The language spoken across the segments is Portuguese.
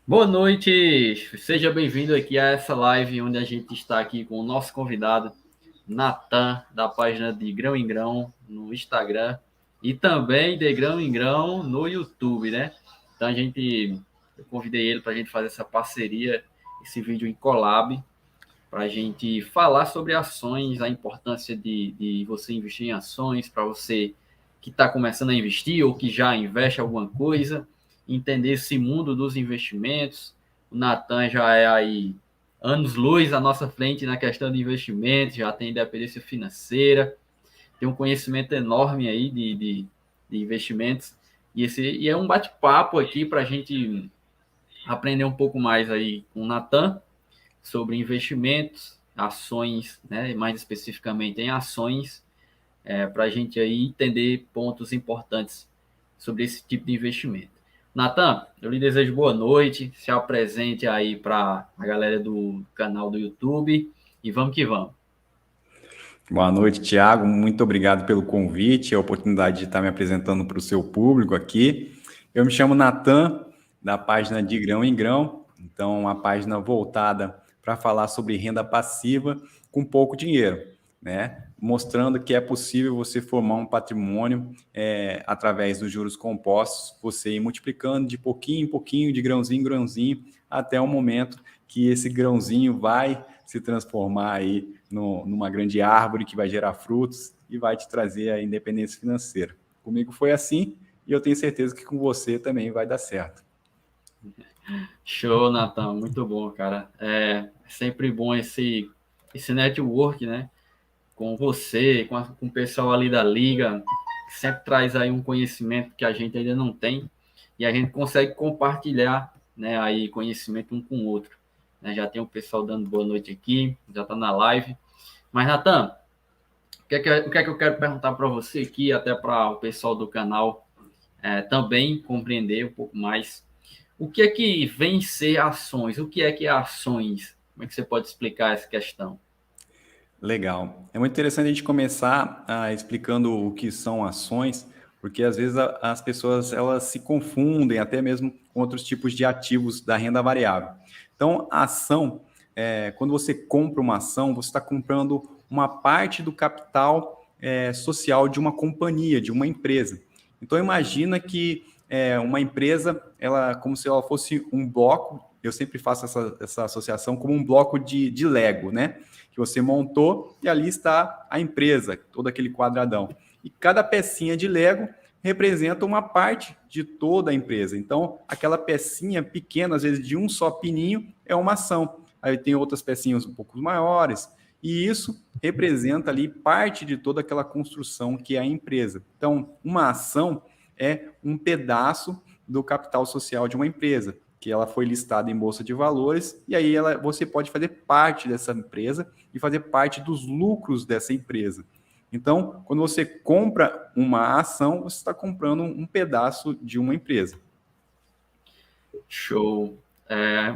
Boa noite, seja bem-vindo aqui a essa live onde a gente está aqui com o nosso convidado, Natan, da página de Grão em Grão no Instagram e também de Grão em Grão no YouTube, né? Então eu convidei ele para a gente fazer essa parceria, esse vídeo em collab, para a gente falar sobre ações, a importância de você investir em ações, para você que está começando a investir ou que já investe alguma coisa, entender esse mundo dos investimentos. O Natan já é aí anos-luz à nossa frente na questão de investimentos, já tem independência financeira, tem um conhecimento enorme aí de investimentos. E é um bate-papo aqui para a gente aprender um pouco mais aí com o Natan sobre investimentos, ações, né, mais especificamente em ações, para a gente aí entender pontos importantes sobre esse tipo de investimento. Natan, eu lhe desejo boa noite, se apresente aí para a galera do canal do YouTube e vamos que vamos. Boa noite, Tiago. Muito obrigado pelo convite e a oportunidade de estar me apresentando para o seu público aqui. Eu me chamo Natan, da página de Grão em Grão, então uma página voltada para falar sobre renda passiva com pouco dinheiro, né? Mostrando que é possível você formar um patrimônio através dos juros compostos, você ir multiplicando de pouquinho em pouquinho, de grãozinho em grãozinho, até o momento que esse grãozinho vai se transformar aí numa grande árvore que vai gerar frutos e vai te trazer a independência financeira. Comigo foi assim e eu tenho certeza que com você também vai dar certo. Show, Natan, muito bom, cara. É sempre bom esse network, né? Com você, com o pessoal ali da liga, que sempre traz aí um conhecimento que a gente ainda não tem e a gente consegue compartilhar, né, aí conhecimento um com o outro. Né? Já tem o pessoal dando boa noite aqui, já está na live. Mas, Natan, o que é que eu quero perguntar para você aqui, até para o pessoal do canal também compreender um pouco mais. O que é que vem ser ações? O que é ações? Como é que você pode explicar essa questão? Legal. É muito interessante a gente começar explicando o que são ações, porque às vezes as pessoas elas se confundem até mesmo com outros tipos de ativos da renda variável. Então, a ação, quando você compra uma ação, você está comprando uma parte do capital social de uma companhia, de uma empresa. Então, imagina que uma empresa, ela, como se ela fosse um bloco, eu sempre faço essa associação como um bloco de Lego, né? Que você montou e ali está a empresa, todo aquele quadradão. E cada pecinha de Lego representa uma parte de toda a empresa. Então, aquela pecinha pequena, às vezes de um só pininho, é uma ação. Aí tem outras pecinhas um pouco maiores, e isso representa ali parte de toda aquela construção que é a empresa. Então, uma ação é um pedaço do capital social de uma empresa, que ela foi listada em bolsa de valores, e aí você pode fazer parte dessa empresa e fazer parte dos lucros dessa empresa. Então, quando você compra uma ação, você está comprando um pedaço de uma empresa. Show.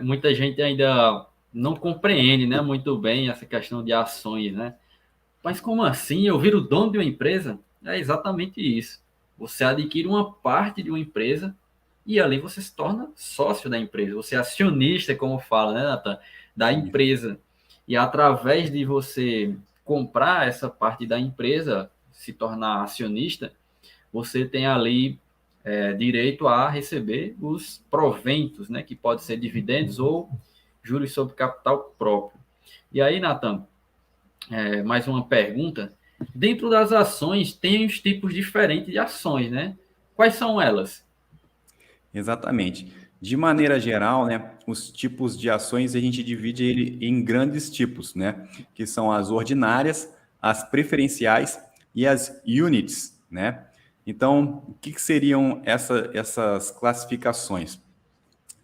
Muita gente ainda não compreende, né, muito bem essa questão de ações, né? Mas como assim? Eu viro dono de uma empresa? É exatamente isso. Você adquire uma parte de uma empresa e ali você se torna sócio da empresa. Você é acionista, como fala, né, Nathan? Da empresa. E através de você comprar essa parte da empresa, se tornar acionista, você tem ali direito a receber os proventos, né, que pode ser dividendos ou juros sobre capital próprio. E aí, Nathan, mais uma pergunta. Dentro das ações, tem os tipos diferentes de ações, né? Quais são elas? Exatamente. De maneira geral, né, os tipos de ações a gente divide ele em grandes tipos, né, que são as ordinárias, as preferenciais e as units, né? Então, o que seriam essas classificações?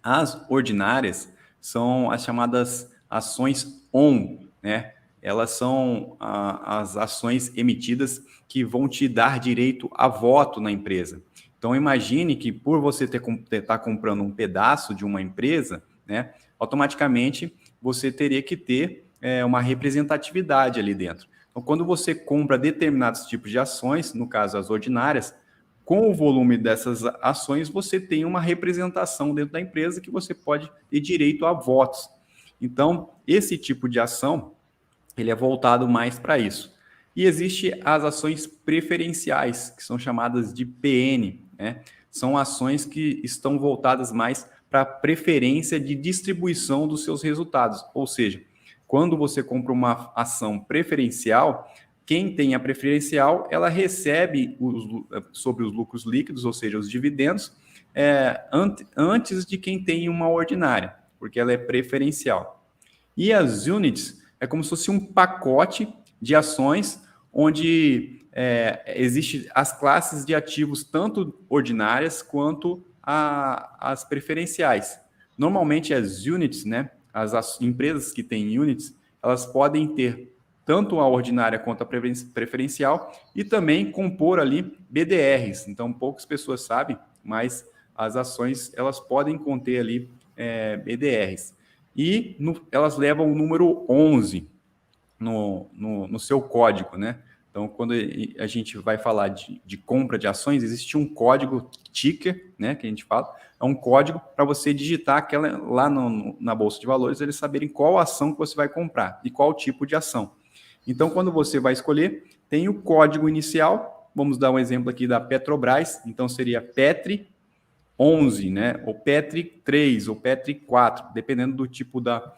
As ordinárias são as chamadas ações ON, né? Elas são as ações emitidas que vão te dar direito a voto na empresa. Então, imagine que por você estar comprando um pedaço de uma empresa, né, automaticamente você teria que ter uma representatividade ali dentro. Então, quando você compra determinados tipos de ações, no caso as ordinárias, com o volume dessas ações, você tem uma representação dentro da empresa que você pode ter direito a votos. Então, esse tipo de ação, ele é voltado mais para isso. E existe as ações preferenciais, que são chamadas de PN, né? São ações que estão voltadas mais para a preferência de distribuição dos seus resultados. Ou seja, quando você compra uma ação preferencial, quem tem a preferencial, ela recebe sobre os lucros líquidos, ou seja, os dividendos, antes de quem tem uma ordinária, porque ela é preferencial. E as units é como se fosse um pacote de ações onde existe as classes de ativos tanto ordinárias quanto as preferenciais. Normalmente as units, né, as empresas que têm units, elas podem ter tanto a ordinária quanto a preferencial e também compor ali BDRs. Então, poucas pessoas sabem, mas as ações elas podem conter ali BDRs. E elas levam o número 11 no seu código, né? Então, quando a gente vai falar de compra de ações, existe um código ticker, né, que a gente fala, é um código para você digitar aquela lá na Bolsa de Valores, eles saberem qual ação que você vai comprar e qual tipo de ação. Então, quando você vai escolher, tem o código inicial, vamos dar um exemplo aqui da Petrobras, então seria Petri 11, né, ou Petri 3, ou Petri 4, dependendo do tipo da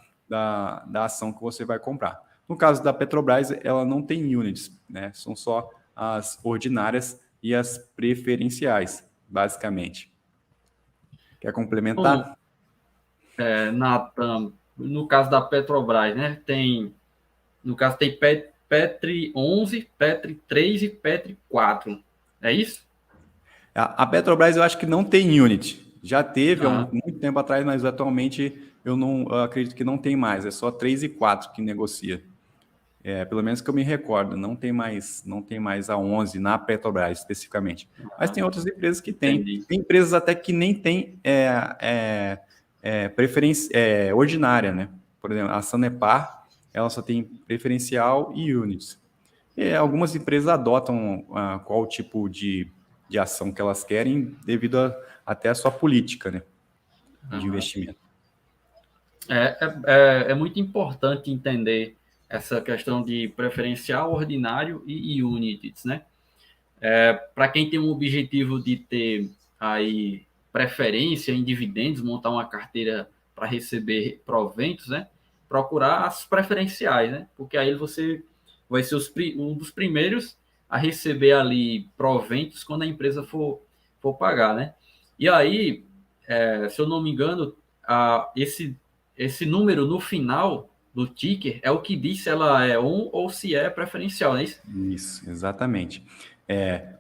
ação que você vai comprar. No caso da Petrobras, ela não tem units, né? São só as ordinárias e as preferenciais, basicamente. Quer Bom, complementar? Nathan, no caso da Petrobras, né? No caso, tem Petri 11, Petri 3 e Petri 4. É isso? A Petrobras eu acho que não tem unit. Já teve há Ah, muito tempo atrás, mas atualmente eu acredito que não tem mais. É só 3 e 4 que negocia. Pelo menos que eu me recordo, não tem mais a 11 na Petrobras especificamente. Mas tem outras empresas que têm. entendi. Tem empresas até que nem têm preferência ordinária, né? Por exemplo, a Sanepar, ela só tem preferencial e units. E algumas empresas adotam qual tipo de ação que elas querem devido até a sua política, né, de Aham. investimento. É muito importante entender essa questão de preferencial, ordinário e units, né? Para quem tem um objetivo de ter aí preferência em dividendos, montar uma carteira para receber proventos, né? Procurar as preferenciais, né? Porque aí você vai ser um dos primeiros a receber ali proventos quando a empresa for pagar, né? E aí, se eu não me engano, esse número no final do ticker é o que diz se ela é on ou se é preferencial, não é isso? Isso, exatamente.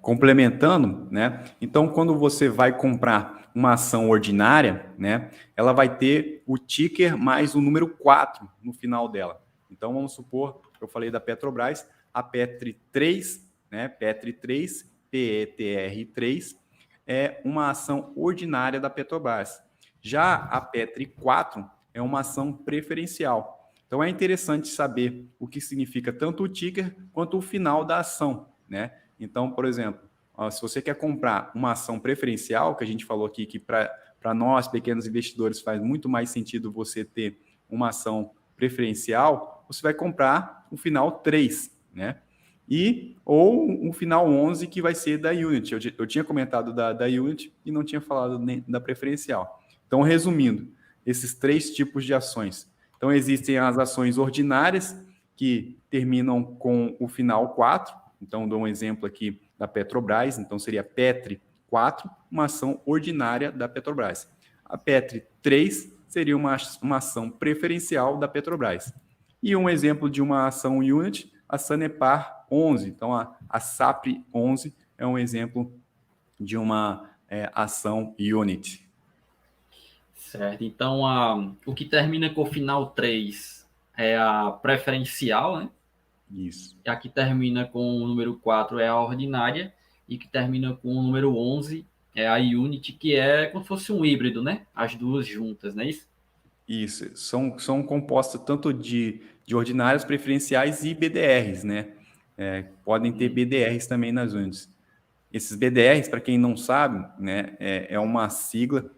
Complementando, né? Então, quando você vai comprar uma ação ordinária, né? Ela vai ter o ticker mais o número 4 no final dela. Então, vamos supor, eu falei da Petrobras, a Petri 3, né? Petri 3, PETR3, é uma ação ordinária da Petrobras. Já a Petri 4 é uma ação preferencial. Então é interessante saber o que significa tanto o ticker quanto o final da ação, né? Então, por exemplo, se você quer comprar uma ação preferencial, que a gente falou aqui que para nós, pequenos investidores, faz muito mais sentido você ter uma ação preferencial, você vai comprar o final 3, né? Ou um final 11 que vai ser da Unity. Eu tinha comentado da Unity e não tinha falado nem da preferencial. Então, resumindo, esses 3 tipos de ações. Então, existem as ações ordinárias, que terminam com o final 4. Então, dou um exemplo aqui da Petrobras. Então, seria Petri 4, uma ação ordinária da Petrobras. A Petri 3 seria uma ação preferencial da Petrobras. E um exemplo de uma ação unit, a Sanepar 11. Então, a SAPRE 11 é um exemplo de uma ação unit. Certo. Então, o que termina com o final 3 é a preferencial, né? Isso. E a que termina com o número 4 é a ordinária. E que termina com o número 11 é a Unity, que é como se fosse um híbrido, né? As duas juntas, não é isso? Isso. São compostas tanto de ordinários, preferenciais e BDRs, né? Podem ter BDRs também nas units. Esses BDRs, para quem não sabe, né, é uma sigla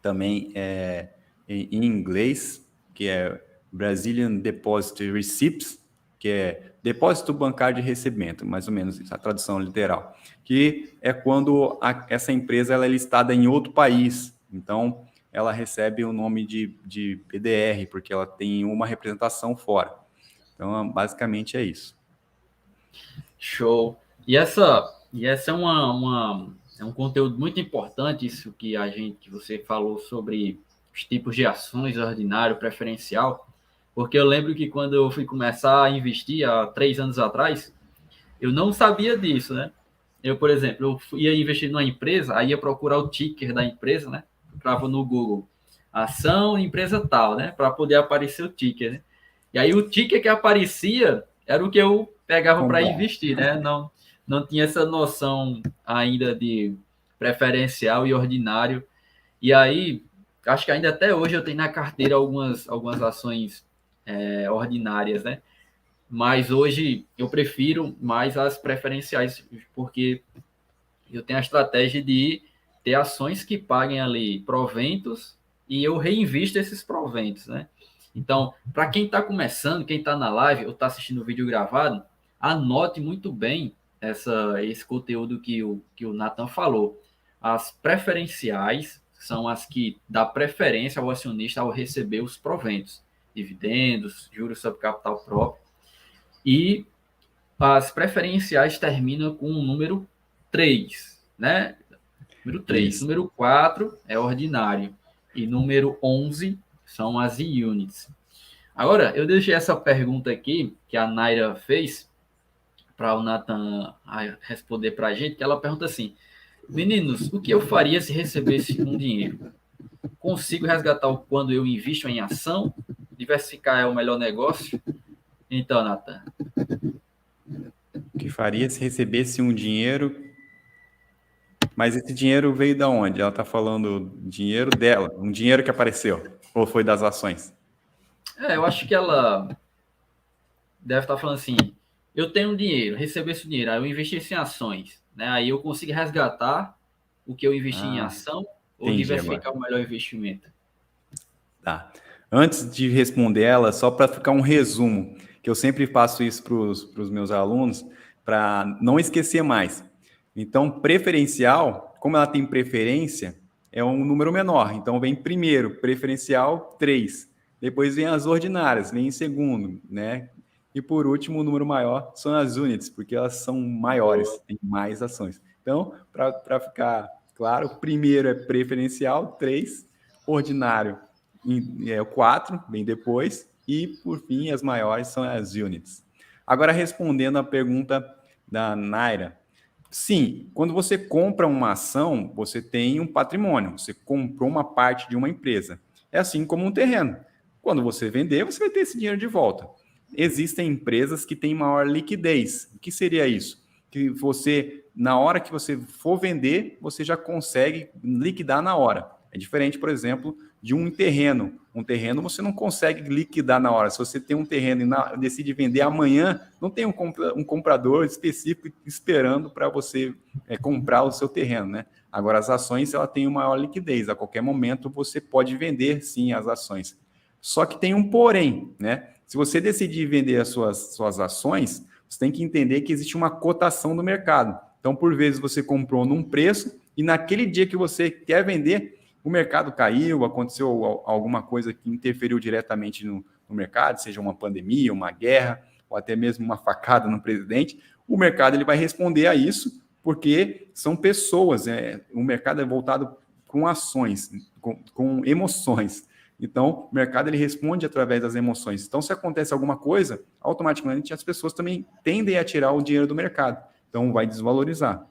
também em inglês, que é Brazilian Deposit Receipts, que é depósito bancário de recebimento, mais ou menos isso, a tradução literal, que é quando essa empresa ela é listada em outro país, então ela recebe o nome de BDR, porque ela tem uma representação fora. Então, basicamente é isso. Show. E essa é um conteúdo muito importante, isso que você falou sobre os tipos de ações, ordinário, preferencial, porque eu lembro que quando eu fui começar a investir há 3 anos atrás, eu não sabia disso, né? Eu, por exemplo, ia investir numa empresa, aí ia procurar o ticker da empresa, né? Entrava no Google, ação empresa tal, né? Para poder aparecer o ticker, né? E aí o ticker que aparecia era o que eu pegava para Comprar. investir, né? Não tinha essa noção ainda de preferencial e ordinário. E aí, acho que ainda até hoje eu tenho na carteira algumas ações ordinárias, né? Mas hoje eu prefiro mais as preferenciais, porque eu tenho a estratégia de ter ações que paguem ali proventos e eu reinvisto esses proventos, né? Então, para quem está começando, quem está na live ou está assistindo o vídeo gravado, anote muito bem esse conteúdo que o Nathan falou. As preferenciais são as que dá preferência ao acionista ao receber os proventos, dividendos, juros sobre capital próprio. E as preferenciais terminam com o número 3, né? Número 3. Isso. Número 4 é ordinário. E número 11 são as units. Agora, eu deixei essa pergunta aqui, que a Naira fez, para o Nathan responder para a gente, que ela pergunta assim, meninos, o que eu faria se recebesse um dinheiro? Consigo resgatar quando eu invisto em ação? Diversificar é o melhor negócio? Então, Nathan. O que faria se recebesse um dinheiro, mas esse dinheiro veio da onde? Ela está falando dinheiro dela, um dinheiro que apareceu, ou foi das ações? Eu acho que ela deve estar falando assim: eu tenho um dinheiro, recebi esse dinheiro, aí eu investi em ações, né? Aí eu consigo resgatar o que eu investi em Ah, ação ou entendi agora. diversificar o melhor investimento. Tá. Antes de responder ela, só para ficar um resumo, que eu sempre faço isso para os meus alunos, para não esquecer mais. Então, preferencial, como ela tem preferência, é um número menor. Então, vem primeiro, preferencial 3. Depois vem as ordinárias, vem em segundo, né? E por último, o número maior são as units, porque elas são maiores, têm mais ações. Então, para ficar claro, o primeiro é preferencial, 3, ordinário, o 4, vem depois, e por fim, as maiores são as units. Agora, respondendo a pergunta da Naira, sim, quando você compra uma ação, você tem um patrimônio, você comprou uma parte de uma empresa. É assim como um terreno. Quando você vender, você vai ter esse dinheiro de volta. Existem empresas que têm maior liquidez. O que seria isso? Que você, na hora que você for vender, você já consegue liquidar na hora. É diferente, por exemplo, de um terreno. Um terreno você não consegue liquidar na hora. Se você tem um terreno e decide vender amanhã, não tem um comprador específico esperando para você comprar o seu terreno, né? Agora, as ações ela tem uma maior liquidez. A qualquer momento você pode vender, sim, as ações. Só que tem um porém, né? Se você decidir vender as suas ações, você tem que entender que existe uma cotação do mercado. Então, por vezes, você comprou num preço e naquele dia que você quer vender, o mercado caiu, aconteceu alguma coisa que interferiu diretamente no mercado, seja uma pandemia, uma guerra, ou até mesmo uma facada no presidente, o mercado ele vai responder a isso, porque são pessoas, o mercado é voltado com ações, com emoções. Então, o mercado ele responde através das emoções. Então, se acontece alguma coisa, automaticamente as pessoas também tendem a tirar o dinheiro do mercado. Então, vai desvalorizar.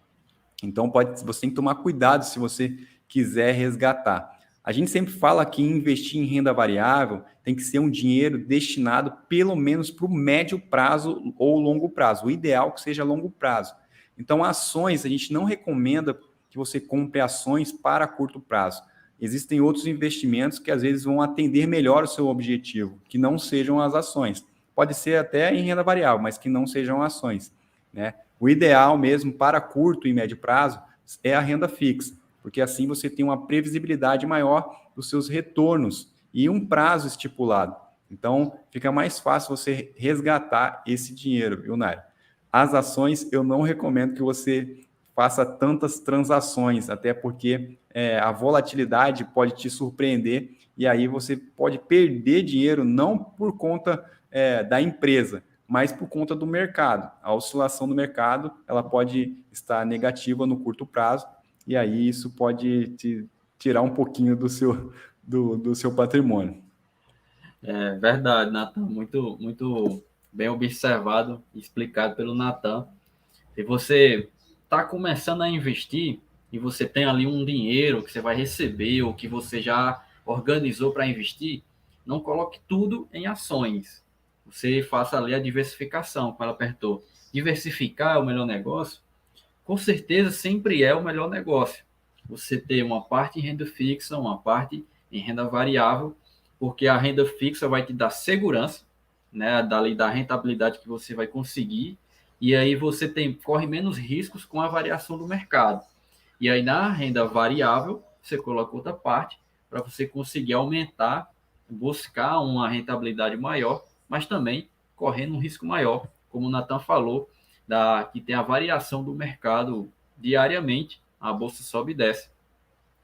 Então, você tem que tomar cuidado se você quiser resgatar. A gente sempre fala que investir em renda variável tem que ser um dinheiro destinado pelo menos para o médio prazo ou longo prazo. O ideal é que seja longo prazo. Então, ações, a gente não recomenda que você compre ações para curto prazo. Existem outros investimentos que às vezes vão atender melhor o seu objetivo, que não sejam as ações. Pode ser até em renda variável, mas que não sejam ações, né? O ideal mesmo para curto e médio prazo é a renda fixa, porque assim você tem uma previsibilidade maior dos seus retornos e um prazo estipulado. Então, fica mais fácil você resgatar esse dinheiro, viu, Nair? As ações, eu não recomendo que você faça tantas transações, até porque a volatilidade pode te surpreender e aí você pode perder dinheiro não por conta da empresa, mas por conta do mercado. A oscilação do mercado ela pode estar negativa no curto prazo e aí isso pode te tirar um pouquinho do seu patrimônio. É verdade, Natan. Muito bem observado e explicado pelo Natan. Se você está começando a investir e você tem ali um dinheiro que você vai receber ou que você já organizou para investir, não coloque tudo em ações. Você faça ali a diversificação, como ela apertou. Diversificar é o melhor negócio? Com certeza sempre é o melhor negócio. Você ter uma parte em renda fixa, uma parte em renda variável, porque a renda fixa vai te dar segurança, né, dali da rentabilidade que você vai conseguir, e aí você corre menos riscos com a variação do mercado. E aí na renda variável, você coloca outra parte para você conseguir aumentar, buscar uma rentabilidade maior, mas também correndo um risco maior, como o Nathan falou, que tem a variação do mercado diariamente, a bolsa sobe e desce.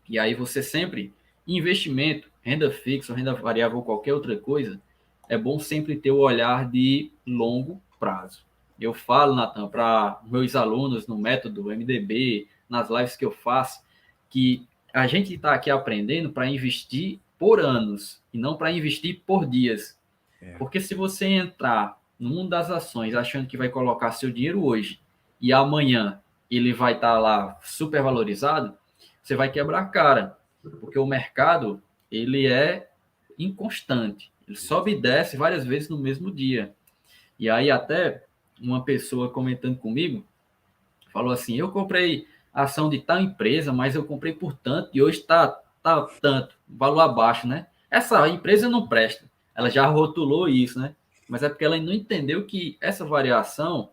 E aí você sempre, investimento, renda fixa, renda variável ou qualquer outra coisa, é bom sempre ter o olhar de longo prazo. Eu falo, Natan, para meus alunos no método MDB, nas lives que eu faço, que a gente está aqui aprendendo para investir por anos e não para investir por dias. Porque se você entrar no mundo das ações achando que vai colocar seu dinheiro hoje e amanhã ele vai estar lá super valorizado, você vai quebrar a cara. Porque o mercado, ele é inconstante. Ele sobe e desce várias vezes no mesmo dia. E aí até uma pessoa comentando comigo, falou assim, eu comprei ação de tal empresa, mas eu comprei por tanto e hoje tá tanto, valor abaixo, né? Essa empresa não presta. Ela já rotulou isso, né? Mas é porque ela não entendeu que essa variação,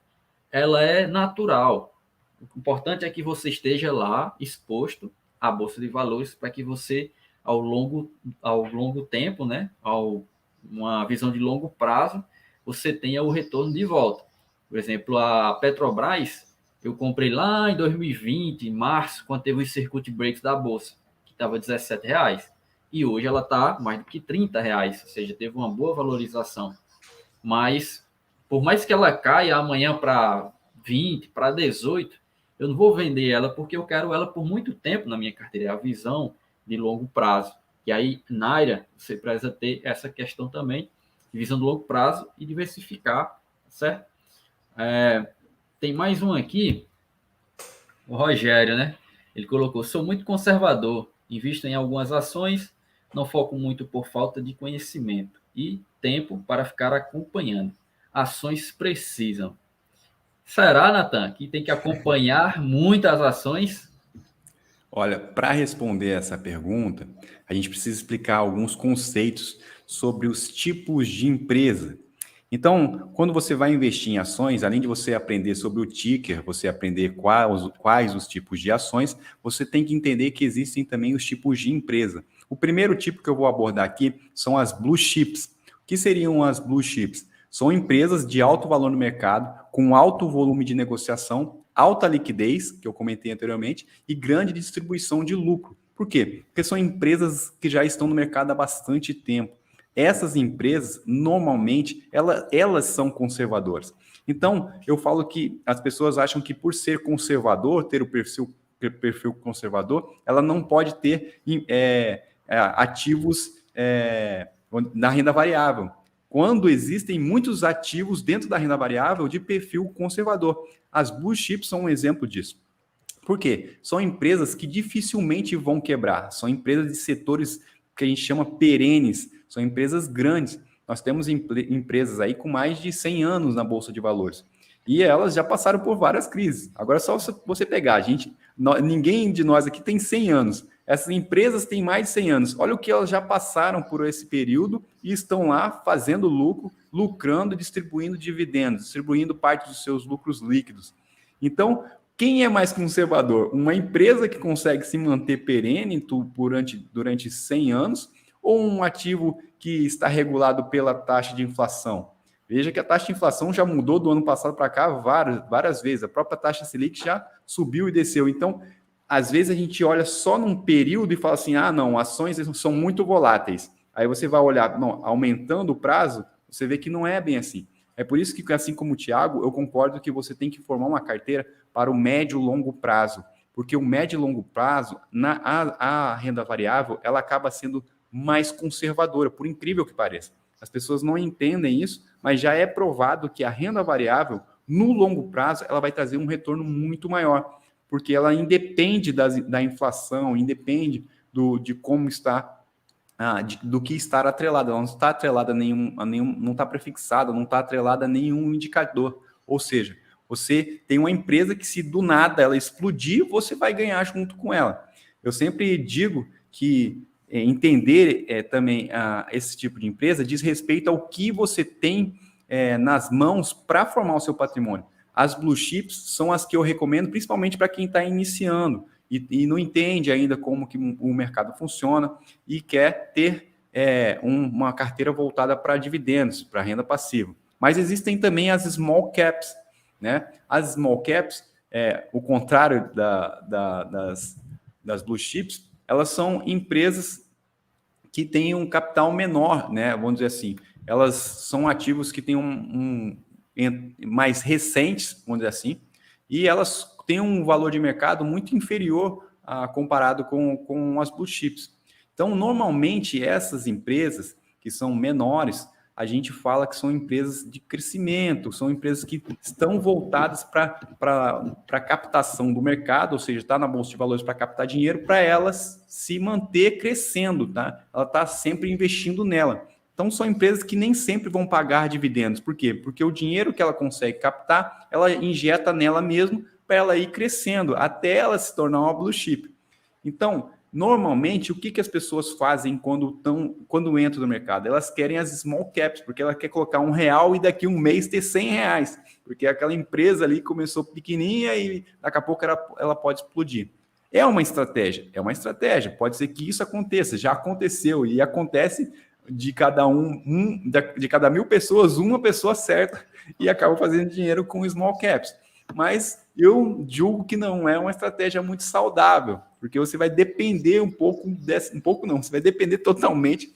ela é natural. O importante é que você esteja lá exposto à bolsa de valores para que você ao longo tempo, né, uma visão de longo prazo, você tenha o retorno de volta. Por exemplo, a Petrobras, eu comprei lá em 2020, em março, quando teve os circuit breaks da bolsa, que estava R$ 17, e hoje ela está mais do que R$ 30, ou seja, teve uma boa valorização. Mas, por mais que ela caia amanhã para 20, para 18, eu não vou vender ela porque eu quero ela por muito tempo na minha carteira, é a visão de longo prazo. E aí, Naira, você precisa ter essa questão também, de visão de longo prazo e diversificar, certo? Tem mais um aqui, o Rogério, né? Ele colocou: sou muito conservador, invisto em algumas ações, não foco muito por falta de conhecimento e tempo para ficar acompanhando. Ações precisam. Será, Natan, que tem que acompanhar muitas ações? Olha, para responder essa pergunta, a gente precisa explicar alguns conceitos sobre os tipos de empresa. Então, quando você vai investir em ações, além de você aprender sobre o ticker, você aprender quais os tipos de ações, você tem que entender que existem também os tipos de empresa. O primeiro tipo que eu vou abordar aqui são as blue chips. O que seriam as blue chips? São empresas de alto valor no mercado, com alto volume de negociação, alta liquidez, que eu comentei anteriormente, e grande distribuição de lucro. Por quê? Porque são empresas que já estão no mercado há bastante tempo. Essas empresas, normalmente, elas são conservadoras. Então, eu falo que as pessoas acham que por ser conservador, ter o perfil conservador, ela não pode ter ativos na renda variável. Quando existem muitos ativos dentro da renda variável de perfil conservador. As blue chips são um exemplo disso. Por quê? São empresas que dificilmente vão quebrar. São empresas de setores que a gente chama perenes. São empresas grandes. Nós temos empresas aí com mais de 100 anos na Bolsa de Valores. E elas já passaram por várias crises. Agora é só você pegar. Ninguém de nós aqui tem 100 anos. Essas empresas têm mais de 100 anos. Olha o que elas já passaram por esse período e estão lá fazendo lucro, lucrando, distribuindo dividendos, distribuindo parte dos seus lucros líquidos. Então, quem é mais conservador? Uma empresa que consegue se manter perene durante 100 anos ou um ativo que está regulado pela taxa de inflação? Veja que a taxa de inflação já mudou do ano passado para cá várias vezes. A própria taxa Selic já subiu e desceu. Então, às vezes a gente olha só num período e fala assim, não, ações são muito voláteis. Aí você vai olhar, não, aumentando o prazo, você vê que não é bem assim. É por isso que, assim como o Thiago, eu concordo que você tem que formar uma carteira para o médio e longo prazo. Porque o médio e longo prazo, a renda variável, ela acaba sendo mais conservadora, por incrível que pareça. As pessoas não entendem isso, mas já é provado que a renda variável, no longo prazo, ela vai trazer um retorno muito maior, porque ela independe da inflação, independe de como está do que estar atrelada. Ela não está atrelada não está prefixada, não está atrelada a nenhum indicador. Ou seja, você tem uma empresa que, se do nada ela explodir, você vai ganhar junto com ela. Eu sempre digo que entender também esse tipo de empresa diz respeito ao que você tem nas mãos para formar o seu patrimônio. As blue chips são as que eu recomendo, principalmente para quem está iniciando e não entende ainda como que o mercado funciona e quer ter uma carteira voltada para dividendos, para renda passiva. Mas existem também as small caps, né? As small caps, o contrário das blue chips, elas são empresas que têm um capital menor, né? Vamos dizer assim, elas são ativos que têm mais recentes, vamos dizer assim, e elas têm um valor de mercado muito inferior comparado com as blue chips. Então, normalmente, essas empresas que são menores, a gente fala que são empresas de crescimento, são empresas que estão voltadas para a captação do mercado, ou seja, está na Bolsa de Valores para captar dinheiro, para elas se manter crescendo, tá? Ela está sempre investindo nela. Então, são empresas que nem sempre vão pagar dividendos. Por quê? Porque o dinheiro que ela consegue captar, ela injeta nela mesmo para ela ir crescendo, até ela se tornar uma blue chip. Então, normalmente, o que as pessoas fazem quando entram no mercado? Elas querem as small caps, porque ela quer colocar R$1 e daqui a um mês ter R$100, porque aquela empresa ali começou pequenininha e daqui a pouco ela pode explodir. É uma estratégia. Pode ser que isso aconteça, já aconteceu e acontece de cada de cada 1.000 pessoas, uma pessoa certa e acaba fazendo dinheiro com small caps. Mas eu julgo que não é uma estratégia muito saudável, porque você vai depender você vai depender totalmente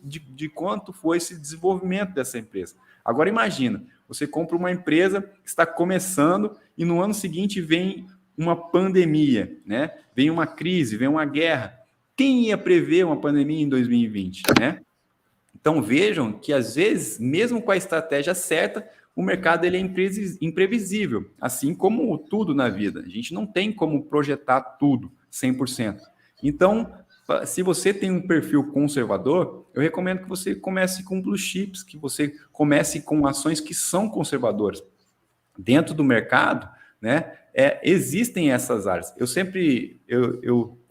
de quanto foi esse desenvolvimento dessa empresa. Agora imagina, você compra uma empresa que está começando e no ano seguinte vem uma pandemia, né? Vem uma crise, vem uma guerra. Quem ia prever uma pandemia em 2020, né? Então vejam que às vezes, mesmo com a estratégia certa, o mercado ele é imprevisível, assim como tudo na vida. A gente não tem como projetar tudo 100%. Então, se você tem um perfil conservador, eu recomendo que você comece com blue chips, que você comece com ações que são conservadoras. Dentro do mercado, né, existem essas áreas.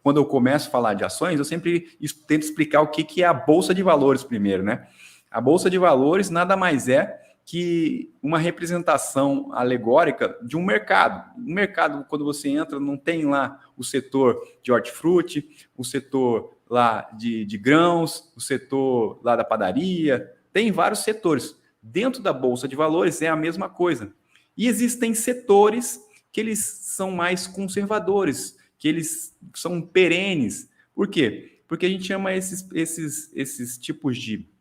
Quando eu começo a falar de ações, eu sempre tento explicar o que é a Bolsa de Valores primeiro, né? A Bolsa de Valores nada mais é que uma representação alegórica de um mercado. Um mercado, quando você entra, não tem lá o setor de hortifruti, o setor lá de grãos, o setor lá da padaria, tem vários setores. Dentro da Bolsa de Valores é a mesma coisa. E existem setores que eles são mais conservadores, que eles são perenes. Por quê? Porque a gente chama esses tipos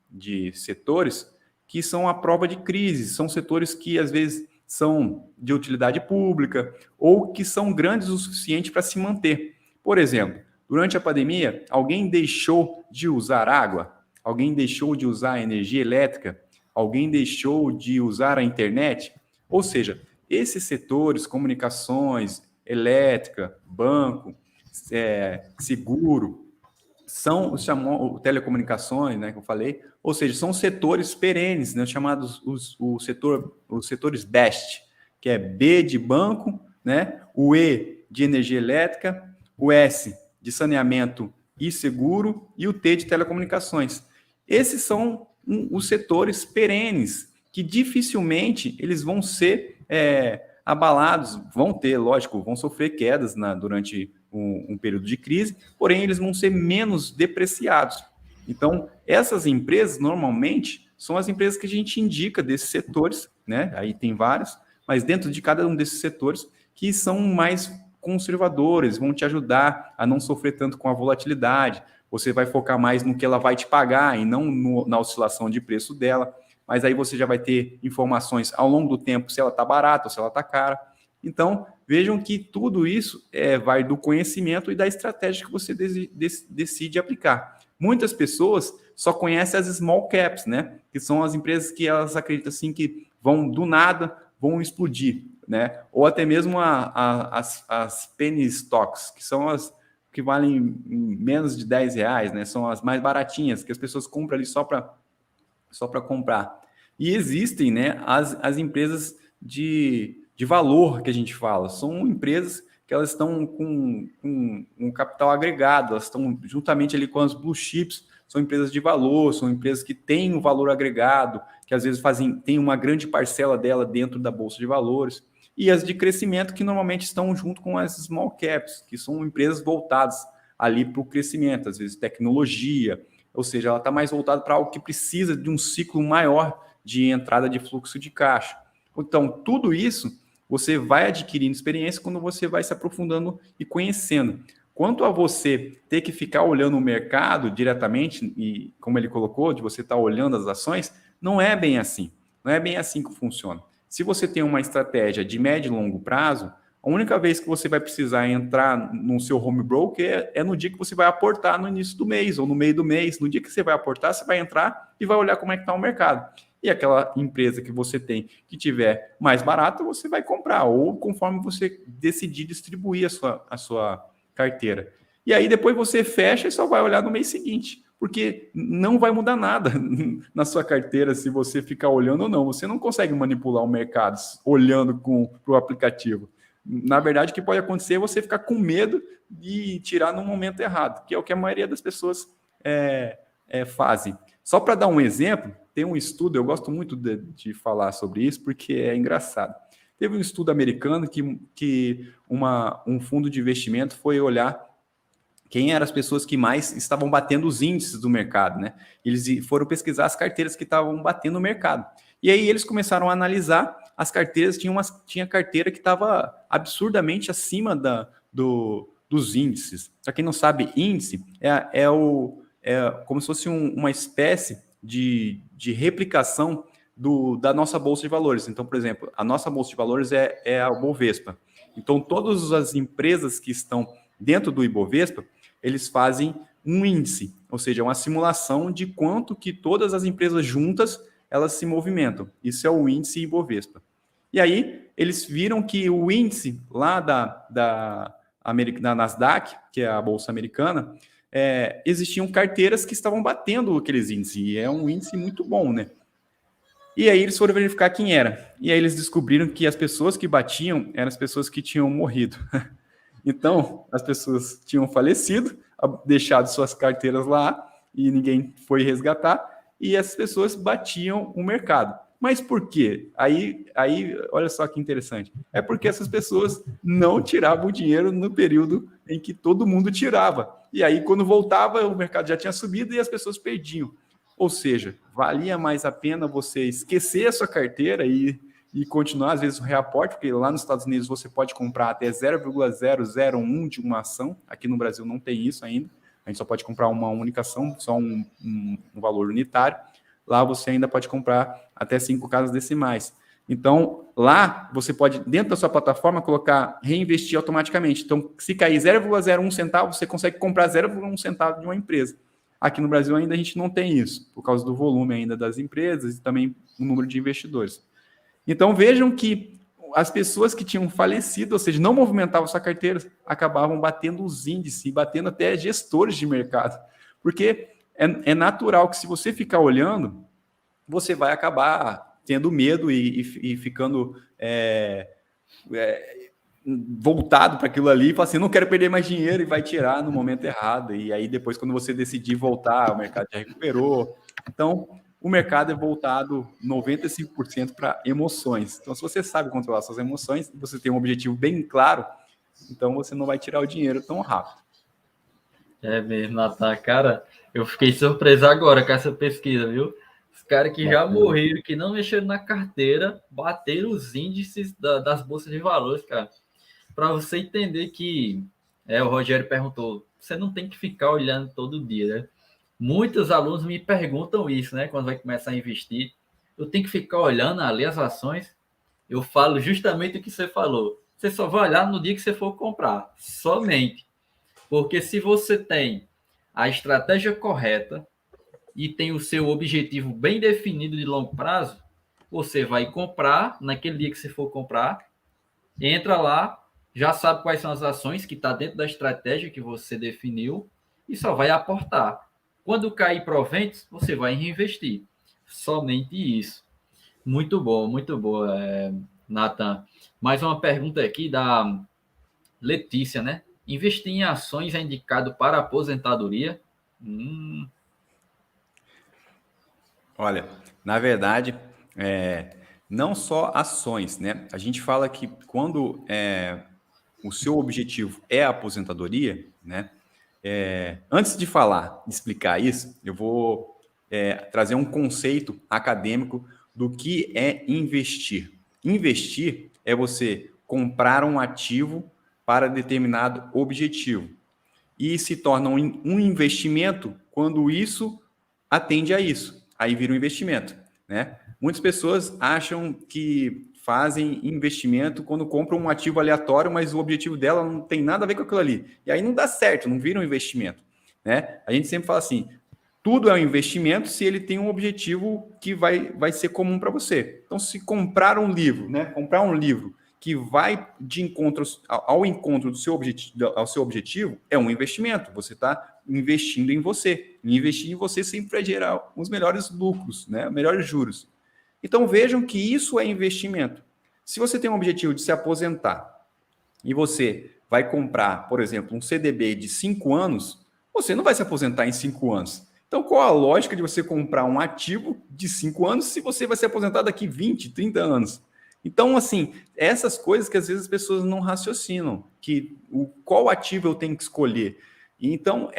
de setores que são a prova de crise, são setores que às vezes são de utilidade pública ou que são grandes o suficiente para se manter. Por exemplo, durante a pandemia, alguém deixou de usar água? Alguém deixou de usar energia elétrica? Alguém deixou de usar a internet? Ou seja, esses setores, comunicações, elétrica, banco, seguro, são os telecomunicações, né, que eu falei, ou seja, são setores perenes, né, chamados os setores BEST, que é B de banco, né, o E de energia elétrica, o S de saneamento e seguro e o T de telecomunicações. Esses são os setores perenes, que dificilmente eles vão ser abalados, vão ter, lógico, vão sofrer quedas durante um período de crise, porém eles vão ser menos depreciados. Então, essas empresas, normalmente, são as empresas que a gente indica desses setores, né? Aí tem vários, mas dentro de cada um desses setores, que são mais conservadores, vão te ajudar a não sofrer tanto com a volatilidade. Você vai focar mais no que ela vai te pagar e não na oscilação de preço dela. Mas aí você já vai ter informações ao longo do tempo se ela está barata ou se ela está cara. Então, vejam que tudo isso vai do conhecimento e da estratégia que você decide aplicar. Muitas pessoas só conhecem as small caps, né? Que são as empresas que elas acreditam assim que vão do nada, vão explodir, né? Ou até mesmo as penny stocks, que são as que valem menos de R$10, né? São as mais baratinhas, que as pessoas compram ali só para comprar. E existem, né, as empresas de valor que a gente fala. São empresas que elas estão com um capital agregado, elas estão juntamente ali com as blue chips, são empresas de valor, são empresas que têm um valor agregado, que às vezes têm uma grande parcela dela dentro da Bolsa de Valores. E as de crescimento que normalmente estão junto com as small caps, que são empresas voltadas ali para o crescimento, às vezes tecnologia, ou seja, ela está mais voltada para algo que precisa de um ciclo maior de entrada de fluxo de caixa. Então, tudo isso você vai adquirindo experiência quando você vai se aprofundando e conhecendo. Quanto a você ter que ficar olhando o mercado diretamente, e como ele colocou, de você estar olhando as ações, não é bem assim. Não é bem assim que funciona. Se você tem uma estratégia de médio e longo prazo, a única vez que você vai precisar entrar no seu home broker é no dia que você vai aportar no início do mês ou no meio do mês. No dia que você vai aportar, você vai entrar e vai olhar como é que está o mercado. E aquela empresa que você tem que tiver mais barata, você vai comprar, ou conforme você decidir distribuir a sua carteira. E aí depois você fecha e só vai olhar no mês seguinte, porque não vai mudar nada na sua carteira se você ficar olhando ou não. Você não consegue manipular o mercado olhando para o aplicativo. Na verdade, o que pode acontecer é você ficar com medo de tirar no momento errado, que é o que a maioria das pessoas fazem. Só para dar um exemplo, tem um estudo, eu gosto muito de falar sobre isso, porque é engraçado. Teve um estudo americano que um fundo de investimento foi olhar quem eram as pessoas que mais estavam batendo os índices do mercado, né? Eles foram pesquisar as carteiras que estavam batendo o mercado. E aí eles começaram a analisar as carteiras, tinha carteira que estava absurdamente acima dos índices. Para quem não sabe, índice é como se fosse uma espécie de replicação da nossa Bolsa de Valores. Então, por exemplo, a nossa Bolsa de Valores é a Bovespa. Então, todas as empresas que estão dentro do Ibovespa, eles fazem um índice, ou seja, uma simulação de quanto que todas as empresas juntas elas se movimentam. Isso é o índice Ibovespa. E aí, eles viram que o índice lá da Nasdaq, que é a Bolsa Americana, existiam carteiras que estavam batendo aqueles índices, e é um índice muito bom, né? E aí eles foram verificar quem era. E aí eles descobriram que as pessoas que batiam eram as pessoas que tinham morrido. Então, as pessoas tinham falecido, deixado suas carteiras lá, e ninguém foi resgatar, e essas pessoas batiam o mercado. Mas por quê? Aí, olha só que interessante. É porque essas pessoas não tiravam o dinheiro no período em que todo mundo tirava. E aí, quando voltava, o mercado já tinha subido e as pessoas perdiam. Ou seja, valia mais a pena você esquecer a sua carteira e continuar, às vezes, o reaporte, porque lá nos Estados Unidos você pode comprar até 0,001 de uma ação. Aqui no Brasil não tem isso ainda. A gente só pode comprar uma única ação, só um valor unitário. Lá você ainda pode comprar até 5 casas decimais. Então, lá você pode, dentro da sua plataforma, colocar reinvestir automaticamente. Então, se cair 0,01 centavo, você consegue comprar 0,1 centavo de uma empresa. Aqui no Brasil ainda a gente não tem isso, por causa do volume ainda das empresas e também o número de investidores. Então, vejam que as pessoas que tinham falecido, ou seja, não movimentavam sua carteira, acabavam batendo os índices e batendo até gestores de mercado. Porque é natural que se você ficar olhando, você vai acabar tendo medo e ficando voltado para aquilo ali, e falar assim, não quero perder mais dinheiro, e vai tirar no momento errado. E aí depois, quando você decidir voltar, o mercado já recuperou. Então, o mercado é voltado 95% para emoções. Então, se você sabe controlar suas emoções, você tem um objetivo bem claro, então você não vai tirar o dinheiro tão rápido. É mesmo, Natan. Cara, eu fiquei surpreso agora com essa pesquisa, viu? Os caras que já Bacana. morreram, que não mexeram na carteira, bateram os índices das bolsas de valores, cara. Para você entender que, o Rogério perguntou, você não tem que ficar olhando todo dia, né? Muitos alunos me perguntam isso, né? Quando vai começar a investir, eu tenho que ficar olhando ali as ações. Eu falo justamente o que você falou. Você só vai olhar no dia que você for comprar, somente. Porque se você tem a estratégia correta e tem o seu objetivo bem definido de longo prazo, você vai comprar naquele dia que você for comprar, entra lá, já sabe quais são as ações que está dentro da estratégia que você definiu e só vai aportar. Quando cair proventos, você vai reinvestir. Somente isso. Muito boa, Nathan. Mais uma pergunta aqui da Letícia, né? Investir em ações é indicado para aposentadoria? Olha, na verdade, não só ações, né? A gente fala que quando o seu objetivo é a aposentadoria, né? Antes de falar, de explicar isso, eu vou trazer um conceito acadêmico do que é investir. Investir é você comprar um ativo para determinado objetivo e se torna um investimento quando isso atende a isso. Aí vira um investimento, né? Muitas pessoas acham que fazem investimento quando compram um ativo aleatório, mas o objetivo dela não tem nada a ver com aquilo ali. E aí não dá certo, não vira um investimento, né? A gente sempre fala assim, tudo é um investimento se ele tem um objetivo que vai ser comum para você. Então, se comprar um livro, né? Comprar um livro que vai de encontro ao encontro do seu objetivo, ao seu objetivo, é um investimento. Você está investindo em você. E investir em você sempre vai gerar os melhores lucros, né? Melhores juros. Então vejam que isso é investimento. Se você tem um objetivo de se aposentar e você vai comprar, por exemplo, um CDB de 5 anos, você não vai se aposentar em 5 anos. Então, qual a lógica de você comprar um ativo de 5 anos se você vai se aposentar daqui 20, 30 anos? Então, assim, essas coisas que às vezes as pessoas não raciocinam, que qual ativo eu tenho que escolher. Então,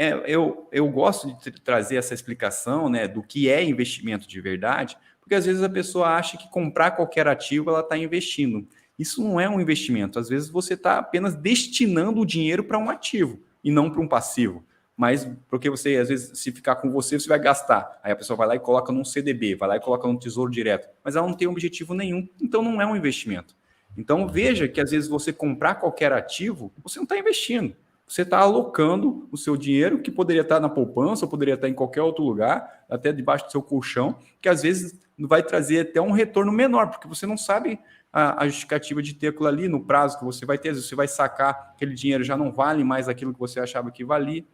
eu gosto de trazer essa explicação, né, do que é investimento de verdade, porque às vezes a pessoa acha que comprar qualquer ativo ela está investindo. Isso não é um investimento. Às vezes você está apenas destinando o dinheiro para um ativo e não para um passivo. Mas porque você, às vezes, se ficar com você, você vai gastar. Aí a pessoa vai lá e coloca num CDB, vai lá e coloca num tesouro direto. Mas ela não tem objetivo nenhum, então não é um investimento. Então veja que às vezes você comprar qualquer ativo, você não está investindo. Você está alocando o seu dinheiro, que poderia estar na poupança, ou poderia estar em qualquer outro lugar, até debaixo do seu colchão, que às vezes vai trazer até um retorno menor, porque você não sabe a justificativa de ter aquilo ali no prazo que você vai ter. Às vezes você vai sacar, aquele dinheiro já não vale mais aquilo que você achava que valia.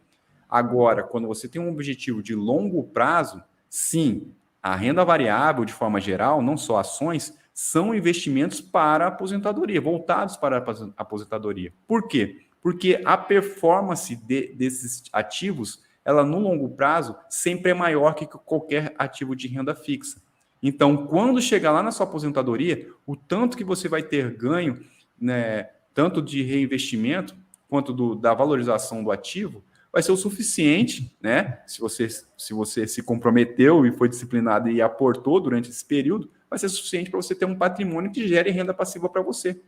Agora, quando você tem um objetivo de longo prazo, sim, a renda variável, de forma geral, não só ações, são investimentos para a aposentadoria, voltados para a aposentadoria. Por quê? Porque a performance desses ativos, ela no longo prazo, sempre é maior que qualquer ativo de renda fixa. Então, quando chegar lá na sua aposentadoria, o tanto que você vai ter ganho, né, tanto de reinvestimento quanto da valorização do ativo, vai ser o suficiente, né? Se você se comprometeu e foi disciplinado e aportou durante esse período, vai ser suficiente para você ter um patrimônio que gere renda passiva para você.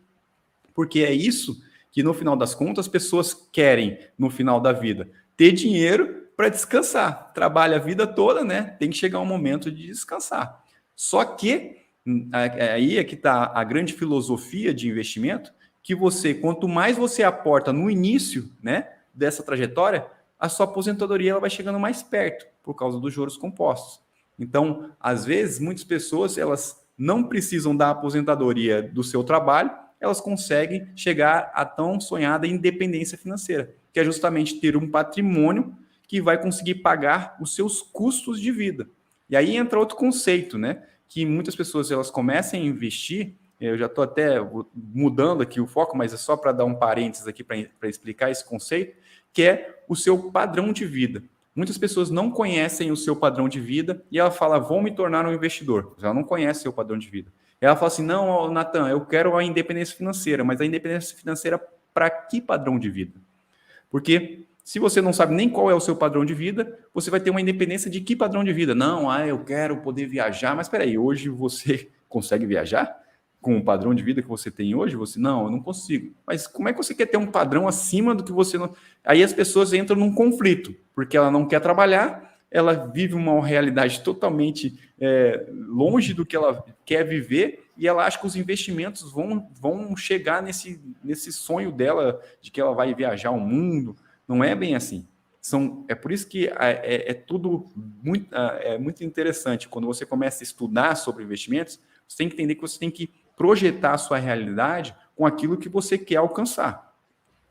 Porque é isso que, no final das contas, as pessoas querem no final da vida. Ter dinheiro para descansar. Trabalha a vida toda, né? Tem que chegar um momento de descansar. Só que aí é que está a grande filosofia de investimento, que você, quanto mais você aporta no início, né, dessa trajetória, a sua aposentadoria ela vai chegando mais perto por causa dos juros compostos. Então, às vezes, muitas pessoas elas não precisam da aposentadoria do seu trabalho, elas conseguem chegar a tão sonhada independência financeira, que é justamente ter um patrimônio que vai conseguir pagar os seus custos de vida. E aí entra outro conceito, né? Que muitas pessoas elas começam a investir. Eu já estou até mudando aqui o foco, mas é só para dar um parênteses aqui para explicar esse conceito, que é o seu padrão de vida. muitas pessoas não conhecem o seu padrão de vida e ela fala, vou me tornar um investidor. Ela não conhece o seu padrão de vida. Ela fala assim, não, Natan, eu quero a independência financeira, mas a independência financeira para que padrão de vida? Porque se você não sabe nem qual é o seu padrão de vida, você vai ter uma independência de que padrão de vida? Não, eu quero poder viajar, mas espera aí, hoje você consegue viajar? Com o padrão de vida que você tem hoje? Você, não, eu não consigo. Mas como é que você quer ter um padrão acima do que você não... Aí as pessoas entram num conflito, porque ela não quer trabalhar, ela vive uma realidade totalmente longe do que ela quer viver, e ela acha que os investimentos vão chegar nesse sonho dela de que ela vai viajar o mundo. Não é bem assim. É por isso que é tudo muito interessante. Quando você começa a estudar sobre investimentos, você tem que entender que você tem que projetar a sua realidade com aquilo que você quer alcançar.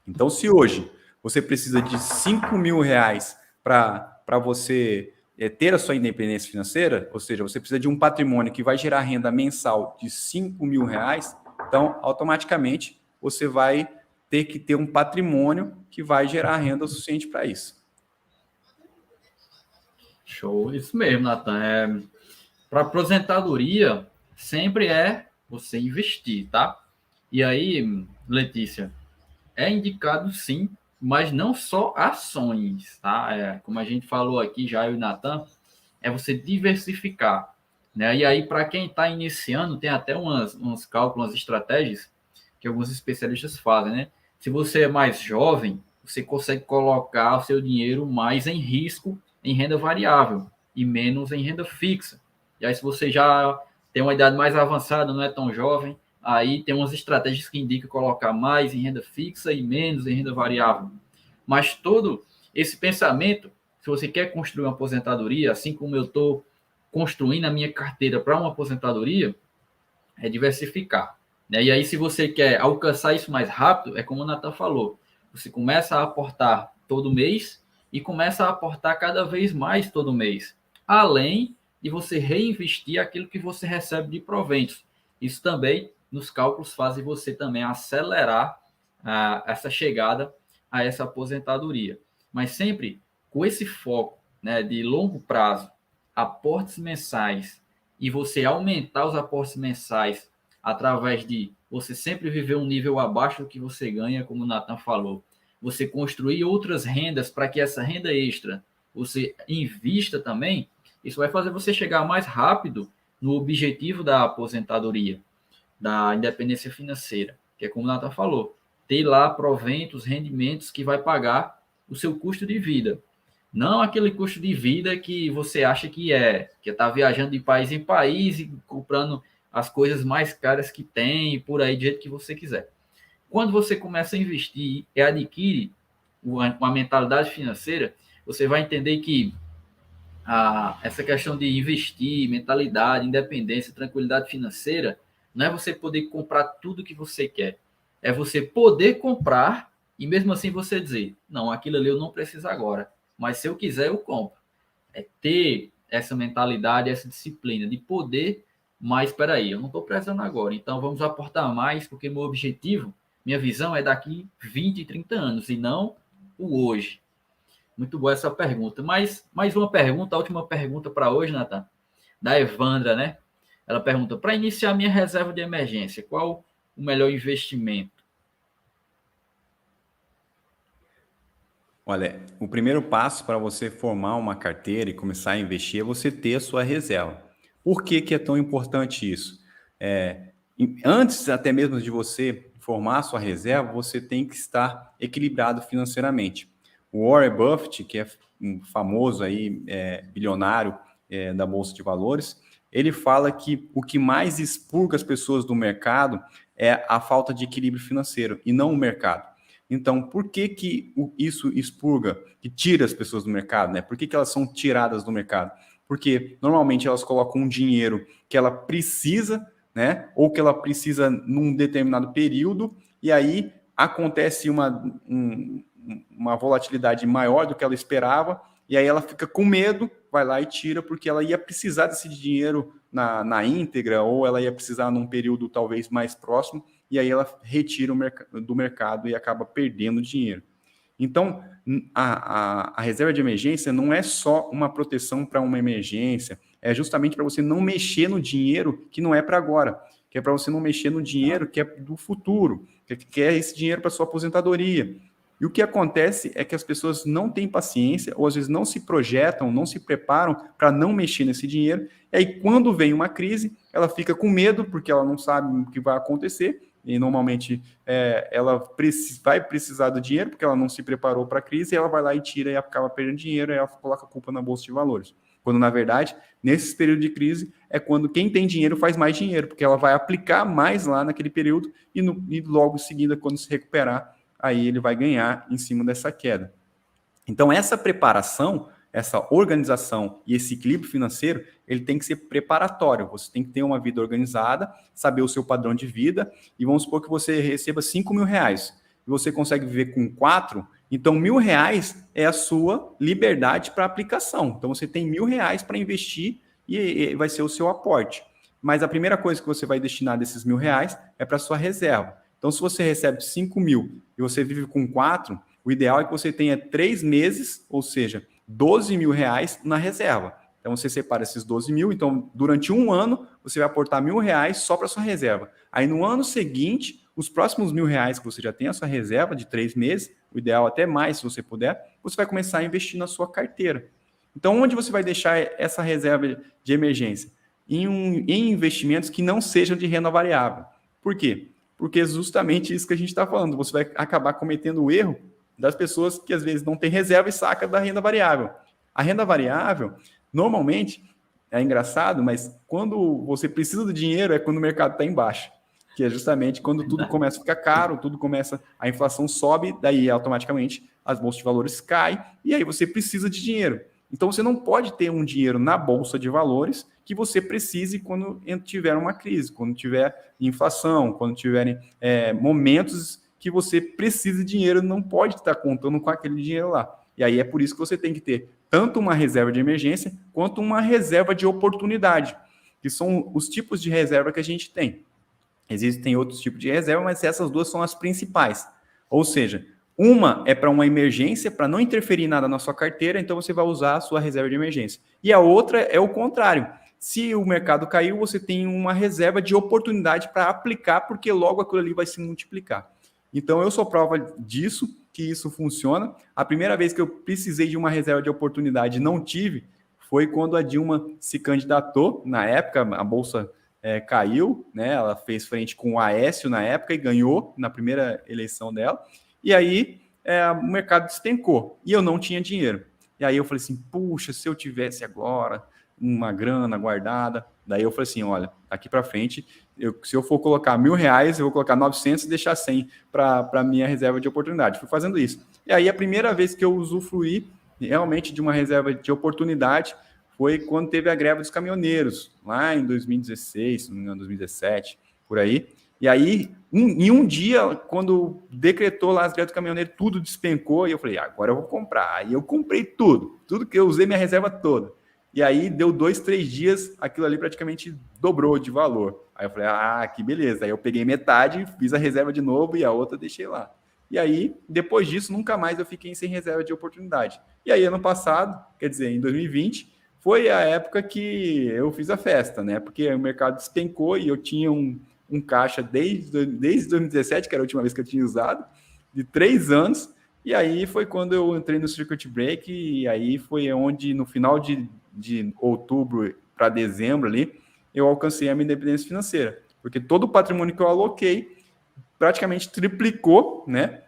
Então, se hoje você precisa de R$ 5.000 para você ter a sua independência financeira, ou seja, você precisa de um patrimônio que vai gerar renda mensal de R$ 5.000, então, automaticamente, você vai ter que ter um patrimônio que vai gerar renda suficiente para isso. Show, isso mesmo, Natan. Para aposentadoria, sempre é você investir, tá? E aí, Letícia, é indicado sim, mas não só ações, tá? Como a gente falou aqui já, eu e o Natan, é você diversificar, né? E aí, para quem está iniciando, tem até uns cálculos, umas estratégias que alguns especialistas fazem, né? Se você é mais jovem, você consegue colocar o seu dinheiro mais em risco em renda variável e menos em renda fixa. E aí, se você já tem uma idade mais avançada, não é tão jovem, aí tem umas estratégias que indicam colocar mais em renda fixa e menos em renda variável. Mas todo esse pensamento, se você quer construir uma aposentadoria, assim como eu estou construindo a minha carteira para uma aposentadoria, é diversificar. Né? E aí, se você quer alcançar isso mais rápido, é como o Natan falou, você começa a aportar todo mês e começa a aportar cada vez mais todo mês, além de você reinvestir aquilo que você recebe de proventos. Isso também, nos cálculos, faz você também acelerar essa chegada a essa aposentadoria. Mas sempre com esse foco, né, de longo prazo, aportes mensais, e você aumentar os aportes mensais através de você sempre viver um nível abaixo do que você ganha, como o Natan falou. Você construir outras rendas para que essa renda extra você invista também, isso vai fazer você chegar mais rápido no objetivo da aposentadoria, da independência financeira, que é como o Natan falou, ter lá proventos, rendimentos que vai pagar o seu custo de vida. Não aquele custo de vida que você acha que está viajando de país em país e comprando as coisas mais caras que tem, por aí, do jeito que você quiser. Quando você começa a investir e adquire uma mentalidade financeira, você vai entender que essa questão de investir, mentalidade, independência, tranquilidade financeira, não é você poder comprar tudo que você quer. É você poder comprar e mesmo assim você dizer, não, aquilo ali eu não preciso agora, mas se eu quiser eu compro. É ter essa mentalidade, essa disciplina de poder, mas espera aí, eu não estou precisando agora, então vamos aportar mais, porque meu objetivo, minha visão é daqui 20, 30 anos e não o hoje. Muito boa essa pergunta. Mas mais uma pergunta, a última pergunta para hoje, Nathan, da Evandra, né? Ela pergunta: para iniciar minha reserva de emergência, qual o melhor investimento? Olha, o primeiro passo para você formar uma carteira e começar a investir é você ter a sua reserva. Por que que é tão importante isso? Antes até mesmo de você formar a sua reserva, você tem que estar equilibrado financeiramente. O Warren Buffett, que é um famoso aí, bilionário da Bolsa de Valores, ele fala que o que mais expurga as pessoas do mercado é a falta de equilíbrio financeiro e não o mercado. Então, por que que isso expurga, que tira as pessoas do mercado, né? Por que que elas são tiradas do mercado? Porque normalmente elas colocam um dinheiro que ela precisa, né? Ou que ela precisa num determinado período, e aí acontece uma volatilidade maior do que ela esperava, e aí ela fica com medo, vai lá e tira, porque ela ia precisar desse dinheiro na íntegra, ou ela ia precisar num período talvez mais próximo, e aí ela retira do mercado e acaba perdendo dinheiro. Então, a reserva de emergência não é só uma proteção para uma emergência, é justamente para você não mexer no dinheiro que não é para agora, que é para você não mexer no dinheiro que é do futuro, que é esse dinheiro para sua aposentadoria. E o que acontece é que as pessoas não têm paciência, ou às vezes não se projetam, não se preparam para não mexer nesse dinheiro. E aí, quando vem uma crise, ela fica com medo, porque ela não sabe o que vai acontecer. E normalmente ela vai precisar do dinheiro, porque ela não se preparou para a crise, e ela vai lá e tira e acaba perdendo dinheiro, e ela coloca a culpa na bolsa de valores. Quando, na verdade, nesse período de crise, é quando quem tem dinheiro faz mais dinheiro, porque ela vai aplicar mais lá naquele período, e logo em seguida, quando se recuperar, aí ele vai ganhar em cima dessa queda. Então, essa preparação, essa organização e esse equilíbrio financeiro, ele tem que ser preparatório. Você tem que ter uma vida organizada, saber o seu padrão de vida, e vamos supor que você receba 5 mil reais, e você consegue viver com 4, então R$ 1.000 é a sua liberdade para aplicação. Então, você tem R$ 1.000 para investir e vai ser o seu aporte. Mas a primeira coisa que você vai destinar desses R$ 1.000 é para a sua reserva. Então, se você recebe 5 mil e você vive com 4, o ideal é que você tenha 3 meses, ou seja, R$ 12 mil na reserva. Então, você separa esses 12 mil. Então, durante um ano, você vai aportar R$ 1.000 só para sua reserva. Aí, no ano seguinte, os próximos R$ 1.000 que você já tem a sua reserva de 3 meses, o ideal até mais, se você puder, você vai começar a investir na sua carteira. Então, onde você vai deixar essa reserva de emergência? Em investimentos que não sejam de renda variável. Por quê? Porque é justamente isso que a gente está falando. Você vai acabar cometendo o erro das pessoas que às vezes não têm reserva e saca da renda variável. A renda variável, normalmente, é engraçado, mas quando você precisa do dinheiro é quando o mercado está em baixa, que é justamente quando tudo começa a ficar caro, a inflação sobe, daí automaticamente as bolsas de valores caem, e aí você precisa de dinheiro. Então você não pode ter um dinheiro na bolsa de valores que você precise quando tiver uma crise, quando tiver inflação, quando tiverem momentos que você precisa de dinheiro, não pode estar contando com aquele dinheiro lá. E aí é por isso que você tem que ter tanto uma reserva de emergência quanto uma reserva de oportunidade, que são os tipos de reserva que a gente tem. Existem outros tipos de reserva, mas essas duas são as principais. Ou seja, uma é para uma emergência, para não interferir nada na sua carteira, então você vai usar a sua reserva de emergência. E a outra é o contrário. Se o mercado caiu, você tem uma reserva de oportunidade para aplicar, porque logo aquilo ali vai se multiplicar. Então, eu sou prova disso, que isso funciona. A primeira vez que eu precisei de uma reserva de oportunidade e não tive, foi quando a Dilma se candidatou. Na época, a Bolsa caiu, né? Ela fez frente com o Aécio na época e ganhou na primeira eleição dela. E aí, o mercado despencou e eu não tinha dinheiro. E aí eu falei assim, puxa, se eu tivesse agora uma grana guardada. Daí eu falei assim, olha, daqui para frente, se eu for colocar R$ 1.000, eu vou colocar 900 e deixar 100 para minha reserva de oportunidade. Fui fazendo isso. E aí a primeira vez que eu usufruí realmente de uma reserva de oportunidade foi quando teve a greve dos caminhoneiros, lá em 2016, se não me engano, 2017, por aí. E aí, em um dia, quando decretou lá as greves do caminhoneiro, tudo despencou, e eu falei, agora eu vou comprar. Aí eu comprei tudo que eu usei minha reserva toda. E aí, deu 2, 3 dias, aquilo ali praticamente dobrou de valor. Aí eu falei, que beleza. Aí eu peguei metade, fiz a reserva de novo e a outra deixei lá. E aí, depois disso, nunca mais eu fiquei sem reserva de oportunidade. E aí, ano passado, quer dizer, em 2020, foi a época que eu fiz a festa, né? Porque o mercado despencou e eu tinha um caixa desde 2017, que era a última vez que eu tinha usado, de 3 anos, e aí foi quando eu entrei no Circuit Break, e aí foi onde, no final de outubro para dezembro ali, eu alcancei a minha independência financeira, porque todo o patrimônio que eu aloquei praticamente triplicou, né,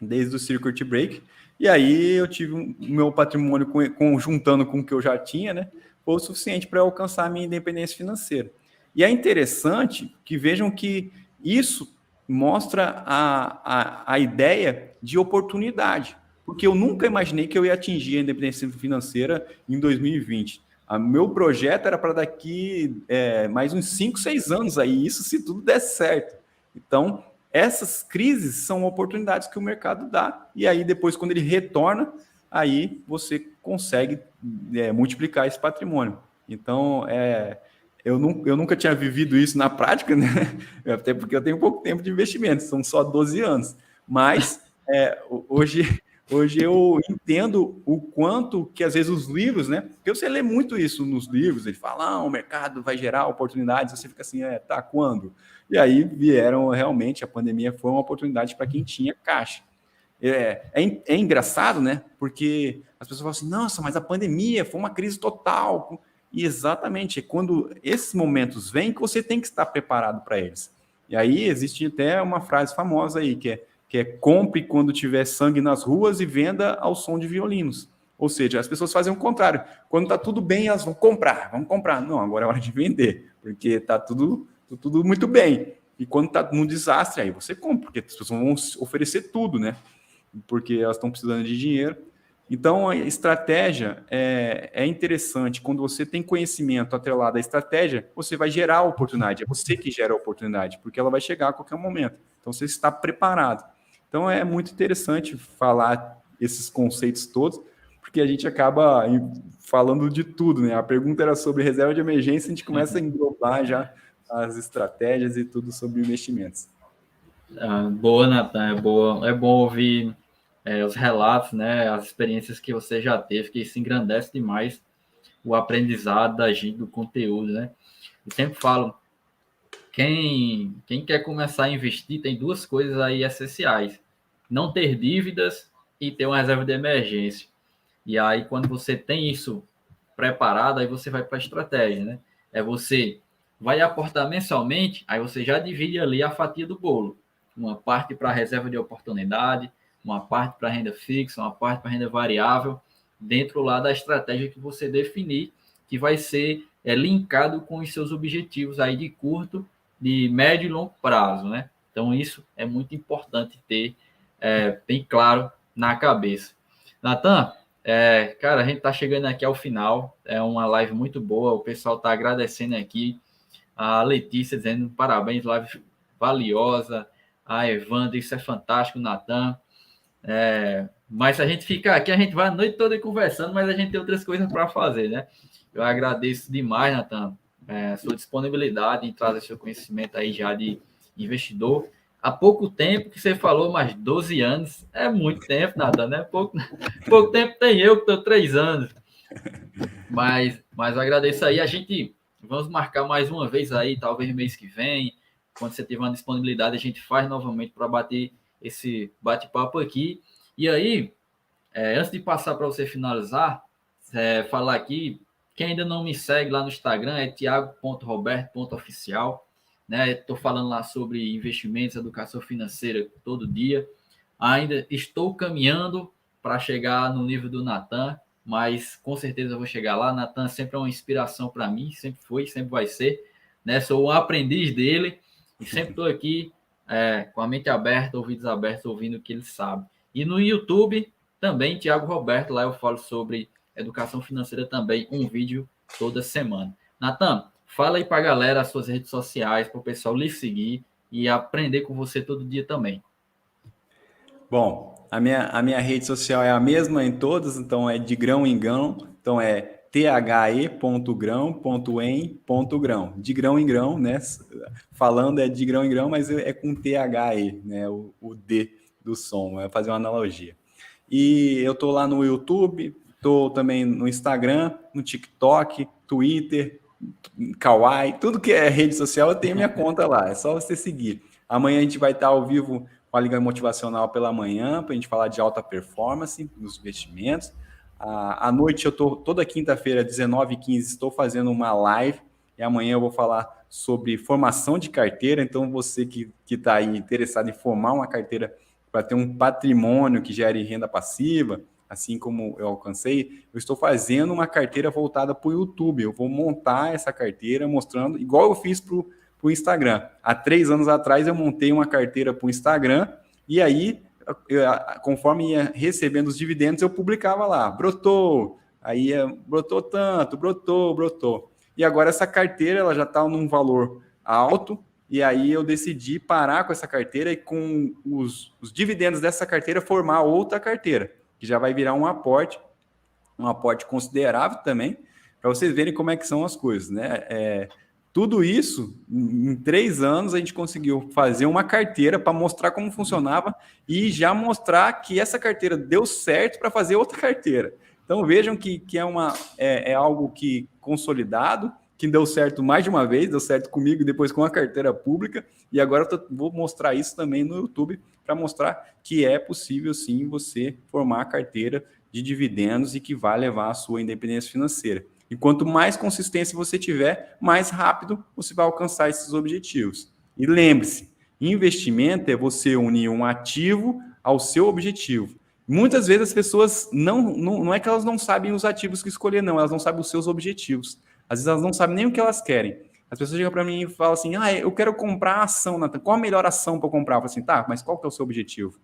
desde o Circuit Break, e aí eu tive o meu patrimônio juntando com o que eu já tinha, né, foi o suficiente para alcançar a minha independência financeira. E é interessante que vejam que isso mostra a ideia de oportunidade, porque eu nunca imaginei que eu ia atingir a independência financeira em 2020. O meu projeto era para daqui mais uns 5, 6 anos aí, isso se tudo der certo. Então, essas crises são oportunidades que o mercado dá, e aí depois, quando ele retorna, aí você consegue multiplicar esse patrimônio. Então, eu nunca tinha vivido isso na prática, né? Até porque eu tenho pouco tempo de investimento, são só 12 anos. Mas hoje Hoje eu entendo o quanto que às vezes os livros, né? Porque você lê muito isso nos livros, ele fala, o mercado vai gerar oportunidades, você fica assim, tá, quando? E aí vieram realmente, a pandemia foi uma oportunidade para quem tinha caixa. É engraçado, né? Porque as pessoas falam assim, nossa, mas a pandemia foi uma crise total. E exatamente, é quando esses momentos vêm que você tem que estar preparado para eles. E aí existe até uma frase famosa aí, que é compre quando tiver sangue nas ruas e venda ao som de violinos. Ou seja, as pessoas fazem o contrário. Quando está tudo bem, elas vão comprar, vamos comprar. Não, agora é hora de vender, porque está tudo muito bem. E quando está num desastre, aí você compra, porque as pessoas vão oferecer tudo, né? Porque elas estão precisando de dinheiro. Então, a estratégia é interessante. Quando você tem conhecimento atrelado à estratégia, você vai gerar a oportunidade. É você que gera a oportunidade, porque ela vai chegar a qualquer momento. Então, você está preparado. Então, é muito interessante falar esses conceitos todos, porque a gente acaba falando de tudo, né? A pergunta era sobre reserva de emergência, a gente começa a englobar já as estratégias e tudo sobre investimentos. Boa, Nathan, é bom ouvir os relatos, né, as experiências que você já teve, que isso engrandece demais o aprendizado da gente, do conteúdo, né? Eu sempre falo, quem quer começar a investir tem duas coisas aí essenciais: não ter dívidas e ter uma reserva de emergência. E aí, quando você tem isso preparado, aí você vai para a estratégia, né? Você vai aportar mensalmente, aí você já divide ali a fatia do bolo. Uma parte para reserva de oportunidade, uma parte para renda fixa, uma parte para renda variável, dentro lá da estratégia que você definir, que vai ser linkado com os seus objetivos aí de curto, de médio e longo prazo, né? Então, isso é muito importante ter bem claro na cabeça. Natan, cara, a gente está chegando aqui ao final. É uma live muito boa. O pessoal está agradecendo aqui. A Letícia dizendo parabéns, live valiosa. A Evandra, isso é fantástico, Natan. Mas se a gente ficar aqui, a gente vai a noite toda conversando, mas a gente tem outras coisas para fazer, né? Eu agradeço demais, Natan, sua disponibilidade em trazer seu conhecimento aí já de investidor. Há pouco tempo que você falou, mas 12 anos é muito tempo, Natan, né? Pouco tempo tem eu que estou 3 anos. Mas eu agradeço aí. A gente vamos marcar mais uma vez aí, talvez mês que vem, quando você tiver uma disponibilidade, a gente faz novamente para bater esse bate-papo aqui. E aí, antes de passar para você finalizar, falar aqui, quem ainda não me segue lá no Instagram é thiago.roberto.oficial, né? Estou falando lá sobre investimentos, educação financeira todo dia. Ainda estou caminhando para chegar no nível do Natan, mas com certeza eu vou chegar lá. Natan sempre é uma inspiração para mim, sempre foi, sempre vai ser, né? Sou um aprendiz dele e sempre estou aqui com a mente aberta, ouvidos abertos, ouvindo o que ele sabe. E no YouTube também, Thiago Roberto, lá eu falo sobre educação financeira também, um vídeo toda semana. Natan, fala aí para a galera as suas redes sociais, para o pessoal lhe seguir e aprender com você todo dia também. Bom, a minha rede social é a mesma em todas, então é de grão em grão, então é the.grão.em.grão, de grão em grão, né? Falando é de grão em grão, mas é com THE, né? O D do som, é fazer uma analogia. E eu tô lá no YouTube, tô também no Instagram, no TikTok, Twitter, Kawaii, tudo que é rede social eu tenho minha conta lá, é só você seguir. Amanhã a gente vai estar ao vivo com a Liga Motivacional pela manhã, para a gente falar de alta performance nos investimentos. À noite, eu tô toda quinta-feira, 19h15, estou fazendo uma live, e amanhã eu vou falar sobre formação de carteira. Então, você que está aí interessado em formar uma carteira para ter um patrimônio que gere renda passiva, assim como eu alcancei, eu estou fazendo uma carteira voltada para o YouTube. Eu vou montar essa carteira mostrando, igual eu fiz para o Instagram. Há 3 anos atrás eu montei uma carteira para o Instagram e aí, conforme ia recebendo os dividendos, eu publicava lá, brotou, aí brotou tanto, brotou. E agora essa carteira ela já está num valor alto, e aí eu decidi parar com essa carteira e com os dividendos dessa carteira formar outra carteira, que já vai virar um aporte considerável também, para vocês verem como é que são as coisas, né? tudo isso, em 3 anos, a gente conseguiu fazer uma carteira para mostrar como funcionava e já mostrar que essa carteira deu certo para fazer outra carteira. Então, vejam que é algo que consolidado, que deu certo mais de uma vez, deu certo comigo e depois com a carteira pública, e agora vou mostrar isso também no YouTube para mostrar que é possível, sim, você formar a carteira de dividendos e que vai levar à sua independência financeira. E quanto mais consistência você tiver, mais rápido você vai alcançar esses objetivos. E lembre-se, investimento é você unir um ativo ao seu objetivo. Muitas vezes as pessoas não é que elas não sabem os ativos que escolher, não, elas não sabem os seus objetivos. Às vezes elas não sabem nem o que elas querem. As pessoas chegam para mim e falam assim, eu quero comprar ação, Nathan. Qual a melhor ação para comprar? Eu falo assim, tá, mas qual que é o seu objetivo?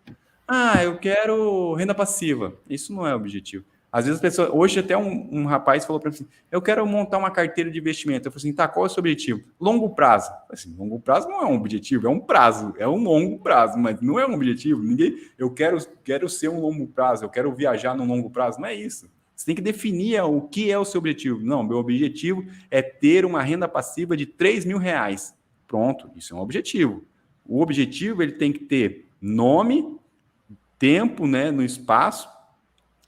Eu quero renda passiva. Isso não é objetivo. Às vezes as pessoas... Hoje até um rapaz falou para mim assim, eu quero montar uma carteira de investimento. Eu falei assim, tá, qual é o seu objetivo? Longo prazo. Eu falei assim, longo prazo não é um objetivo, é um prazo, é um longo prazo, mas não é um objetivo. Eu quero ser um longo prazo, eu quero viajar no longo prazo. Não é isso. Você tem que definir o que é o seu objetivo. Não, meu objetivo é ter uma renda passiva de R$3.000. Pronto, isso é um objetivo. O objetivo ele tem que ter nome, tempo, né, no espaço,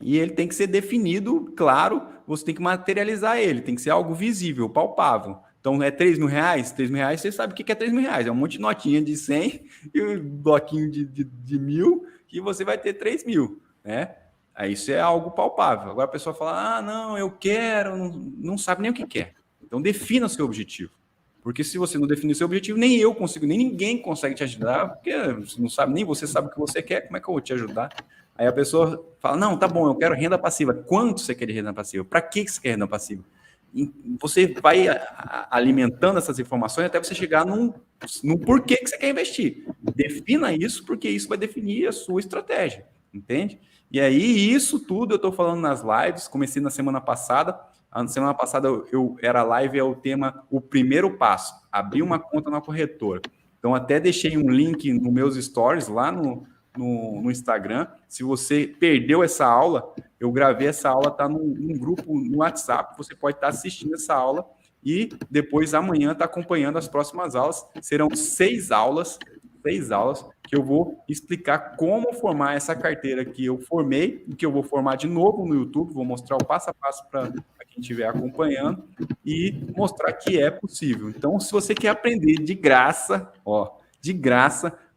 e ele tem que ser definido, claro, você tem que materializar ele, tem que ser algo visível, palpável. Então, é R$3.000? R$3.000, você sabe o que é R$3.000. É um monte de notinha de 100 e um bloquinho de 1.000, que você vai ter 3.000, né? Aí isso é algo palpável. Agora a pessoa fala, não, eu quero, não sabe nem o que quer. Então, defina o seu objetivo. Porque se você não definir o seu objetivo, nem eu consigo, nem ninguém consegue te ajudar, porque você não sabe, nem você sabe o que você quer, como é que eu vou te ajudar? Aí a pessoa fala, não, tá bom, eu quero renda passiva. Quanto você quer de renda passiva? Para que você quer renda passiva? E você vai alimentando essas informações até você chegar no porquê que você quer investir. Defina isso, porque isso vai definir a sua estratégia, entende? E aí, isso tudo eu estou falando nas lives, comecei na semana passada. Na semana passada eu era live, é o tema O Primeiro Passo, abrir uma conta na corretora. Então, até deixei um link nos meus stories lá no Instagram. Se você perdeu essa aula, eu gravei essa aula, está num grupo no WhatsApp, você pode estar assistindo essa aula e depois amanhã está acompanhando as próximas aulas. Serão 6 aulas que eu vou explicar como formar essa carteira que eu formei e que eu vou formar de novo no YouTube, vou mostrar o passo a passo para quem estiver acompanhando e mostrar que é possível. Então, se você quer aprender de graça,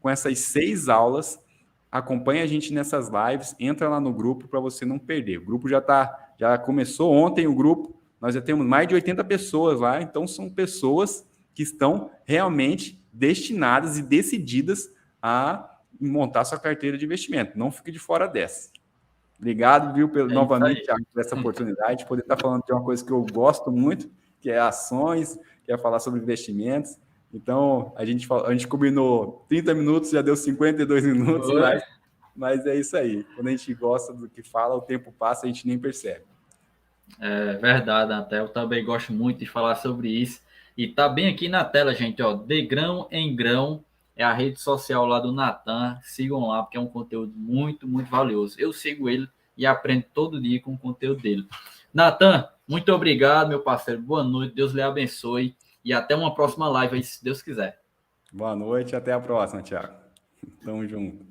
com essas 6 aulas, acompanhe a gente nessas lives, entra lá no grupo para você não perder. O grupo já começou ontem, o grupo, nós já temos mais de 80 pessoas lá, então são pessoas que estão realmente destinadas e decididas a montar sua carteira de investimento. Não fique de fora dessa. Obrigado, viu, novamente, Thiago, por essa oportunidade de poder estar falando de uma coisa que eu gosto muito, que é ações, que é falar sobre investimentos. Então, a gente combinou 30 minutos, já deu 52 minutos, mas é isso aí. Quando a gente gosta do que fala, o tempo passa, a gente nem percebe. É verdade, até eu também gosto muito de falar sobre isso. E tá bem aqui na tela, gente, ó, De Grão em Grão é a rede social lá do Nathan. Sigam lá, porque é um conteúdo muito, muito valioso. Eu sigo ele e aprendo todo dia com o conteúdo dele. Nathan, muito obrigado, meu parceiro. Boa noite, Deus lhe abençoe. E até uma próxima live aí, se Deus quiser. Boa noite, até a próxima, Thiago. Tamo junto.